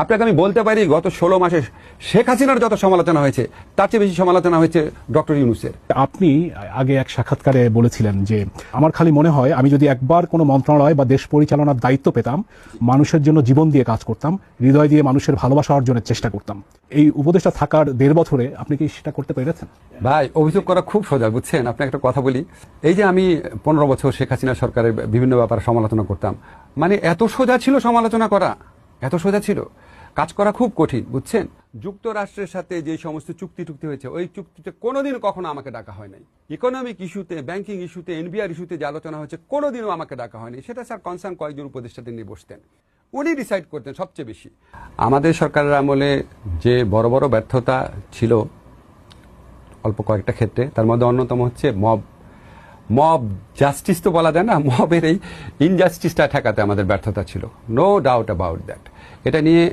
আপনাকে আমি বলতে পারি গত 16 মাসে শেখ হাসিনার যত সমালোচনা হয়েছে তার চেয়ে বেশি সমালোচনা হয়েছে ডক্টর ইউনূসের। আপনি আগে এক সাক্ষাৎকারে বলেছিলেন যে আমার খালি মনে হয় আমি যদি একবার কোনো মন্ত্রণালয় বা দেশ পরিচালনার দায়িত্ব পেতাম, মানুষের জন্য জীবন দিয়ে কাজ করতাম, হৃদয় দিয়ে মানুষের ভালোবাসা অর্জনের চেষ্টা করতাম। এই উপদেষ্টা থাকার 1.5 বছরে আপনি কি সেটা করতে পেরেছেন? ভাই, অভিযোগ করা খুব সোজা, বুঝছেন? আপনাকে একটা কথা বলি, এই যে আমি 15 বছর শেখ হাসিনা সরকারের বিভিন্ন ব্যাপারে সমালোচনা করতাম, মানে এত সোজা ছিল সমালোচনা করা, এত সোজা ছিল, কাজ করা খুব কঠিন, বুঝছেন? যুক্তরাষ্ট্রের সাথে যে সমস্ত চুক্তি হয়েছে ওই চুক্তিতে কোনোদিন কখনো আমাকে ডাকা হয় নাই। ইকোনমিক ইস্যুতে, ব্যাংকিং ইস্যুতে, এনবিআর ইস্যুতে যে আলোচনা হয়েছে কোনোদিনও আমাকে ডাকা হয়নি। সেটা স্যার কনসার্ন কয়েকজন উপদেষ্টাতে নিয়ে বসতেন, উনি ডিসাইড করতেন সবচেয়ে বেশি। আমাদের সরকারের আমলে যে বড় বড় ব্যর্থতা ছিল অল্প কয়েকটা ক্ষেত্রে, তার মধ্যে অন্যতম হচ্ছে মব জাস্টিস তো বলা যায় না, মবের এই ইনজাস্টিসটা ঠেকাতে আমাদের ব্যর্থতা ছিল, নো ডাউট অ্যাবাউট দ্যাট। এটা নিয়ে